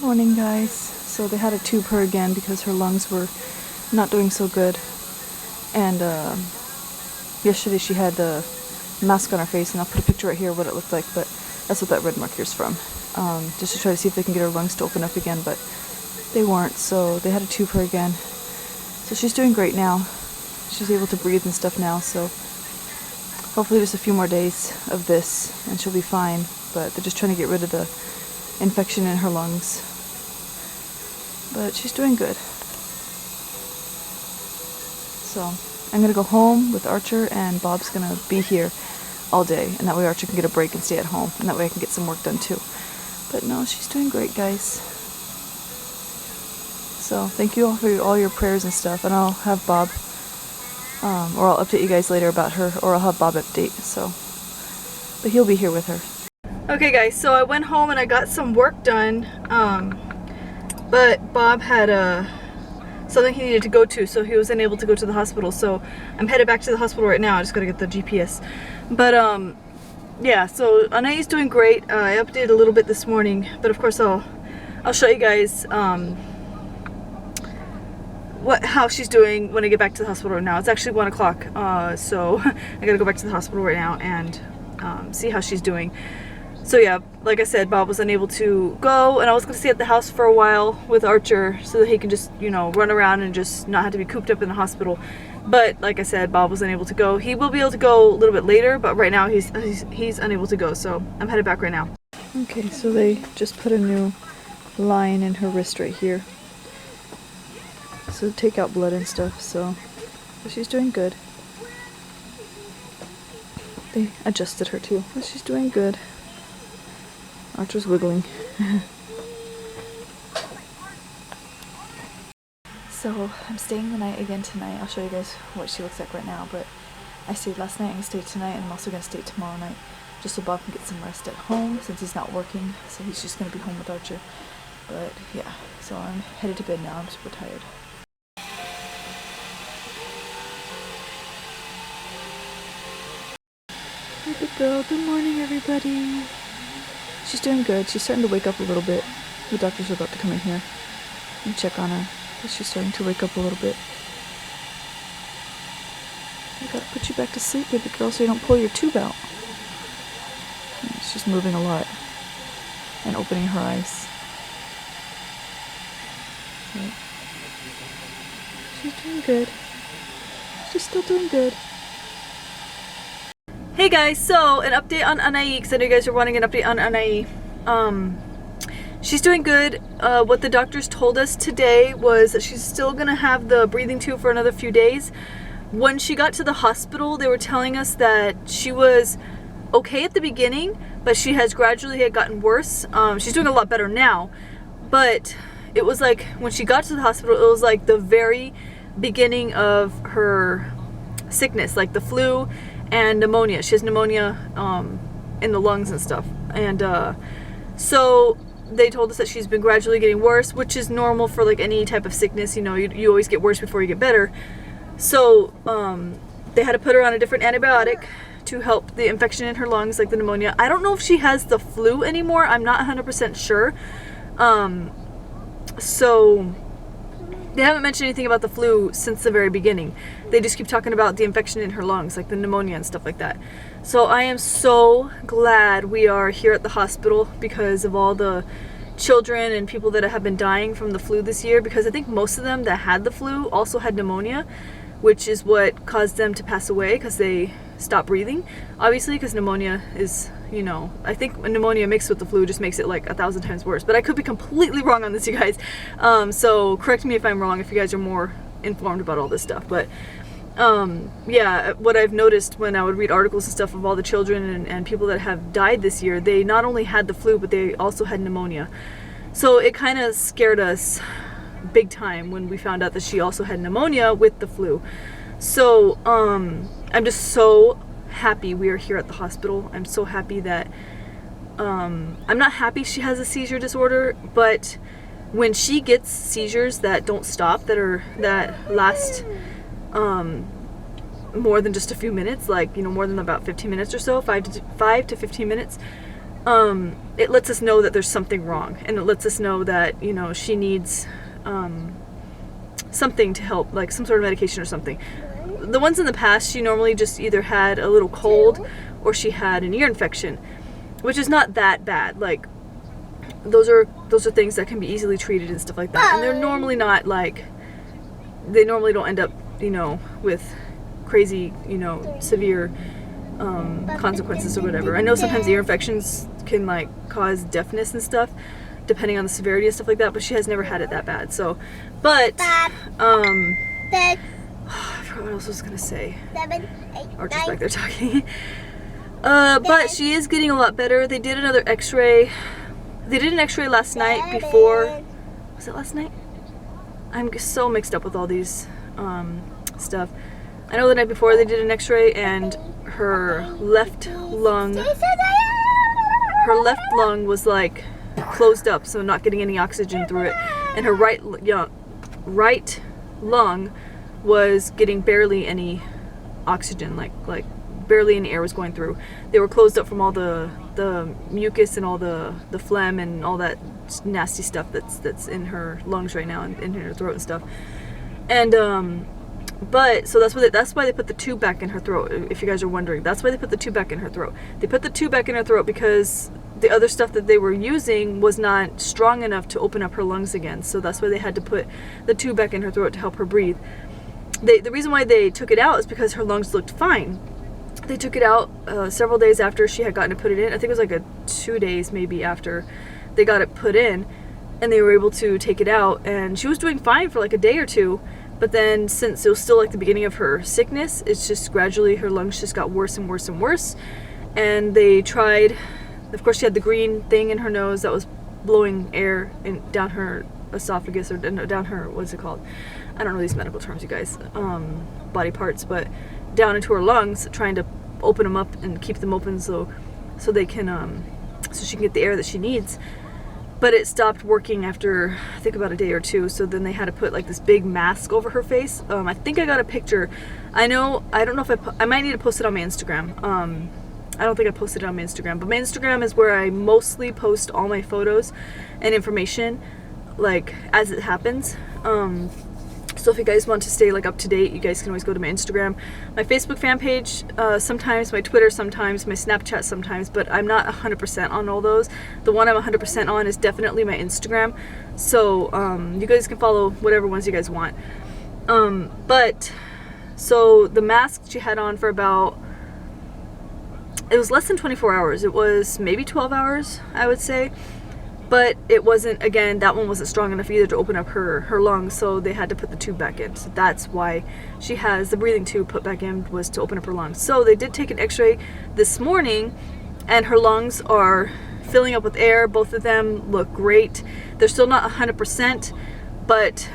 Morning, guys. So they had to tube her again because her lungs were not doing so good. And yesterday she had the mask on her face, and I'll put a picture right here of what it looked like, but that's what that red mark here's from. Just to try to see if they can get her lungs to open up again, but they weren't, so they had to tube her again. So she's doing great now. She's able to breathe and stuff now, so hopefully just a few more days of this and she'll be fine, but they're just trying to get rid of the infection in her lungs. But she's doing good. So I'm gonna go home with Archer, and Bob's gonna be here all day, and that way Archer can get a break and stay at home, and that way I can get some work done too. But no, she's doing great, guys. So thank you all for all your prayers and stuff, and I'll have Bob, or I'll update you guys later about her, or I'll have Bob update, so. But he'll be here with her. Okay guys, so I went home and I got some work done, but Bob had something he needed to go to, so he was unable to go to the hospital, so I'm headed back to the hospital right now. I just gotta get the GPS. But yeah, so Anai's doing great. I updated a little bit this morning, but of course I'll show you guys how she's doing when I get back to the hospital right now. It's actually 1 o'clock, so I gotta go back to the hospital right now and see how she's doing. So yeah, like I said, Bob was unable to go, and I was going to stay at the house for a while with Archer so that he can just, you know, run around and just not have to be cooped up in the hospital. But like I said, Bob was unable to go. He will be able to go a little bit later, but right now he's unable to go, so I'm headed back right now. Okay, so they just put a new line in her wrist right here. So take out blood and stuff, so she's doing good. They adjusted her too, but she's doing good. Archer's wiggling. So I'm staying the night again tonight. I'll show you guys what she looks like right now, but I stayed last night, I'm going to stay tonight, and I'm also going to stay tomorrow night, just so Bob can get some rest at home since he's not working, so he's just going to be home with Archer. But yeah, so I'm headed to bed now. I'm super tired. Good girl. Good morning, everybody. She's doing good. She's starting to wake up a little bit. The doctors are about to come in here and check on her, but she's starting to wake up a little bit. I gotta put you back to sleep, baby girl, so you don't pull your tube out. And she's moving a lot and opening her eyes. Right. She's doing good. She's still doing good. Hey guys, so an update on Anai, because I know you guys are wanting an update on Anai. She's doing good. What the doctors told us today was that she's still gonna have the breathing tube for another few days. When she got to the hospital, they were telling us that she was okay at the beginning, but she has gradually gotten worse. She's doing a lot better now, but it was like when she got to the hospital, it was like the very beginning of her sickness, like the flu and pneumonia. She has pneumonia in the lungs and stuff, and so they told us that she's been gradually getting worse, which is normal for like any type of sickness. You know, you always get worse before you get better. So they had to put her on a different antibiotic to help the infection in her lungs, like the pneumonia. I don't know if she has the flu anymore. I'm not 100% sure. So they haven't mentioned anything about the flu since the very beginning. They just keep talking about the infection in her lungs, like the pneumonia and stuff like that. So I am so glad we are here at the hospital because of all the children and people that have been dying from the flu this year, because I think most of them that had the flu also had pneumonia, which is what caused them to pass away because they stopped breathing. Obviously, because pneumonia is, you know, I think pneumonia mixed with the flu just makes it like 1,000 times worse. But I could be completely wrong on this, you guys. So correct me if I'm wrong, if you guys are more informed about all this stuff. But yeah, what I've noticed when I would read articles and stuff of all the children and people that have died this year, they not only had the flu, but they also had pneumonia. So it kind of scared us big time when we found out that she also had pneumonia with the flu. So I'm just so happy we are here at the hospital. I'm so happy that I'm not happy she has a seizure disorder, but when she gets seizures that don't stop, that last more than just a few minutes, like, you know, more than about 15 minutes or so, 5 to 15 minutes, it lets us know that there's something wrong, and it lets us know that, you know, she needs something to help, like some sort of medication or something. The ones in the past, she normally just either had a little cold or she had an ear infection, which is not that bad. Like, those are things that can be easily treated and stuff like that, and they're normally not like, they normally don't end up, you know, with crazy, you know, severe consequences or whatever. I know sometimes ear infections can like cause deafness and stuff, depending on the severity and stuff like that, but she has never had it that bad. So, but I forgot what else I was gonna say. Archer's back there talking. But she is getting a lot better. They did another x-ray. They did an x-ray last night before, was it last night? I'm so mixed up with all these stuff. I know the night before they did an x-ray, and her left lung was like closed up, so not getting any oxygen through it, and her right lung was getting barely any oxygen, like barely any air was going through. They were closed up from all the mucus and all the phlegm and all that nasty stuff that's in her lungs right now, and in her throat and stuff. And but so that's why they put the tube back in her throat. If you guys are wondering, that's why they put the tube back in her throat. They put the tube back in her throat because the other stuff that they were using was not strong enough to open up her lungs again. So that's why they had to put the tube back in her throat to help her breathe. The reason why they took it out is because her lungs looked fine. They took it out several days after she had gotten to put it in. I think it was like 2 days maybe after they got it put in, and they were able to take it out, and she was doing fine for like a day or two. But then, since it was still like the beginning of her sickness, it's just gradually her lungs just got worse and worse and worse. And they tried, of course she had the green thing in her nose that was blowing air down her esophagus, or down her, what's it called? I don't know these medical terms, you guys, body parts, but down into her lungs, trying to open them up and keep them open so they can, so she can get the air that she needs. But it stopped working after, I think, about a day or two. So then they had to put like this big mask over her face. I think I got a picture. I don't know if I might need to post it on my Instagram. I don't think I posted it on my Instagram, but my Instagram is where I mostly post all my photos and information, like as it happens. So if you guys want to stay like up to date, you guys can always go to my Instagram, my Facebook fan page, sometimes my Twitter, sometimes my Snapchat, sometimes, but I'm not 100% on all those. The one I'm 100% on is definitely my Instagram. So you guys can follow whatever ones you guys want. But so the mask she had on for about, it was less than 24 hours. It was maybe 12 hours, I would say. But it wasn't, again, that one wasn't strong enough either to open up her lungs, so they had to put the tube back in. So that's why she has the breathing tube put back in, was to open up her lungs. So they did take an x-ray this morning, and her lungs are filling up with air. Both of them look great. They're still not 100%, but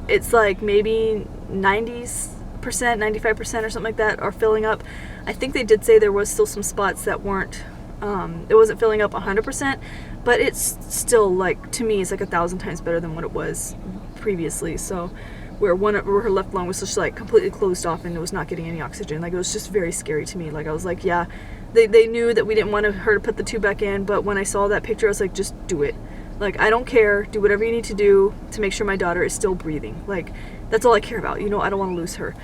it's like maybe 90%, 95% or something like that are filling up. I think they did say there was still some spots that weren't, it wasn't filling up 100%, but it's still, like, to me, it's like 1,000 times better than what it was previously. So where her left lung was just like completely closed off and it was not getting any oxygen. Like, it was just very scary to me. Like, I was like, yeah, they knew that we didn't want her to put the tube back in, but when I saw that picture, I was like, just do it. Like, I don't care. Do whatever you need to do to make sure my daughter is still breathing. Like, that's all I care about. You know, I don't want to lose her.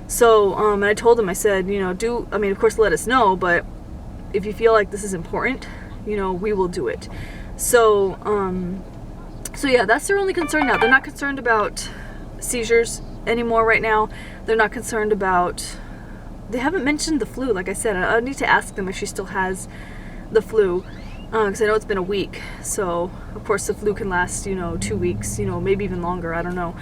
So, and I told them, I said, you know, of course, let us know, but if you feel like this is important, you know, we will do it. So, so yeah, that's their only concern now. They're not concerned about seizures anymore right now. They're not concerned about, they haven't mentioned the flu. Like I said, I need to ask them if she still has the flu, because I know it's been a week. So, of course, the flu can last, 2 weeks, maybe even longer. I don't know.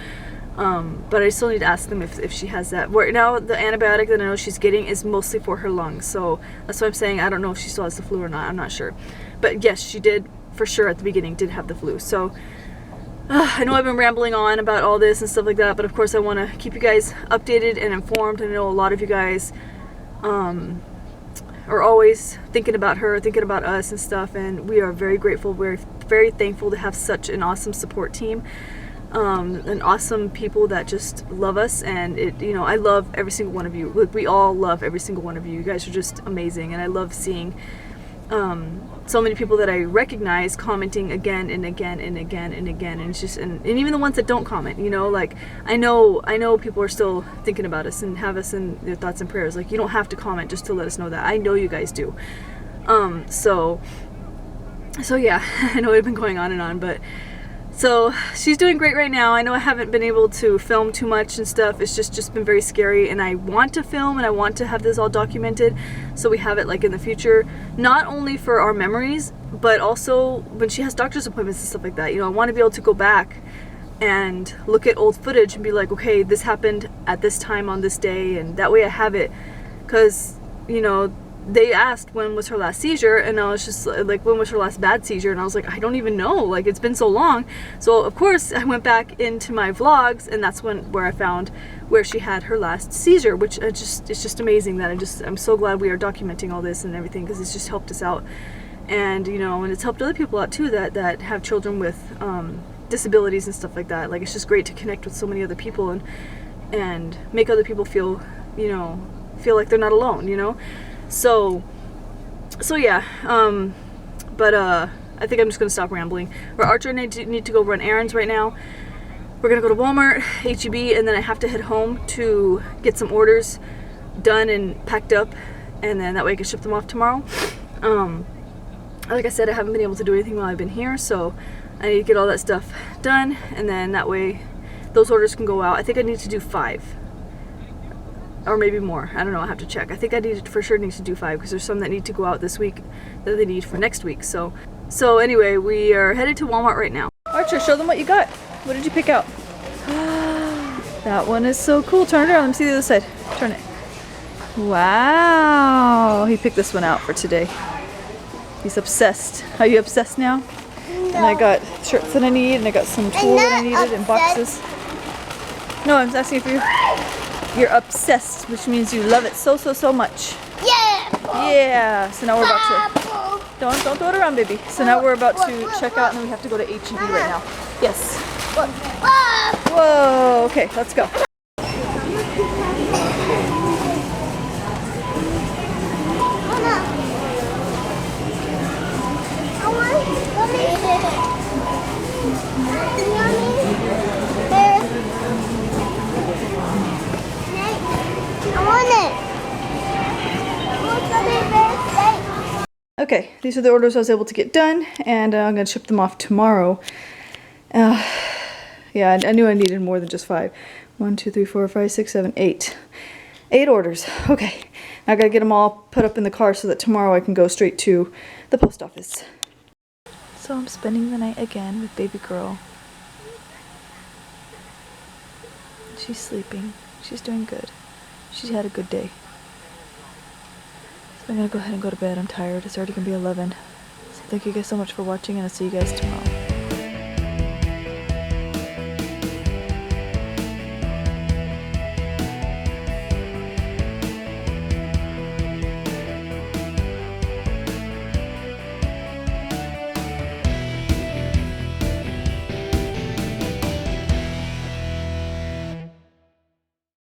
But I still need to ask them if she has that. Right now, the antibiotic that I know she's getting is mostly for her lungs. So that's why I'm saying I don't know if she still has the flu or not. I'm not sure. But yes, she did, for sure, at the beginning, did have the flu. So I know I've been rambling on about all this and stuff like that, but of course I want to keep you guys updated and informed. I know a lot of you guys are always thinking about her, thinking about us and stuff, and we are very grateful. We're very thankful to have such an awesome support team. And awesome people that just love us, and I love every single one of you. We all love every single one of you. You guys are just amazing, and I love seeing so many people that I recognize commenting again and again and again and again, and it's just, and even the ones that don't comment, you know, like I know people are still thinking about us and have us in their thoughts and prayers. Like, you don't have to comment just to let us know that. I know you guys do. So yeah, I know it's been going on and on, but so she's doing great right now. I know I haven't been able to film too much and stuff. It's just been very scary, and I want to film and I want to have this all documented so we have it like in the future, not only for our memories, but also when she has doctor's appointments and stuff like that. You know, I want to be able to go back and look at old footage and be like, okay, this happened at this time on this day, and that way I have it. Because, you know, they asked when was her last seizure, and I was just like, when was her last bad seizure, and I was like, I don't even know, like, it's been so long. So of course I went back into my vlogs, and that's where I found where she had her last seizure, which it's just amazing that I'm so glad we are documenting all this and everything, because it's just helped us out. And, you know, and it's helped other people out too that have children with disabilities and stuff like that. Like, it's just great to connect with so many other people and make other people feel, you know, feel like they're not alone, you know. So yeah, but I think I'm just gonna stop rambling. Archer and I need to go run errands right now. We're gonna go to Walmart, H-E-B, and then I have to head home to get some orders done and packed up, and then that way I can ship them off tomorrow. Like I said, I haven't been able to do anything while I've been here, so I need to get all that stuff done, and then that way those orders can go out. I think I need to do 5. Or maybe more. I don't know. I have to check. I think for sure need to do 5, because there's some that need to go out this week that they need for next week. So anyway, we are headed to Walmart right now. Archer, show them what you got. What did you pick out? That one is so cool. Turn it around. Let me see the other side. Turn it. Wow. He picked this one out for today. He's obsessed. Are you obsessed now? No. And I got shirts that I need, and I got some tools that I needed, and boxes. No, I'm asking for you. You're obsessed, which means you love it so much. Yeah. Yeah. So now we're about to. Don't throw it around, baby. So now we're about to check out, and then we have to go to H-E-B right now. Yes. Whoa. Okay, let's go. Okay, these are the orders I was able to get done, and I'm going to ship them off tomorrow. Yeah, I knew I needed more than just 5. 1, 2, 3, 4, 5, 6, 7, 8. 8 orders. Okay, I got to get them all put up in the car so that tomorrow I can go straight to the post office. So I'm spending the night again with baby girl. She's sleeping. She's doing good. She's had a good day. I'm gonna go ahead and go to bed. I'm tired. It's already gonna be 11. So thank you guys so much for watching, and I'll see you guys tomorrow.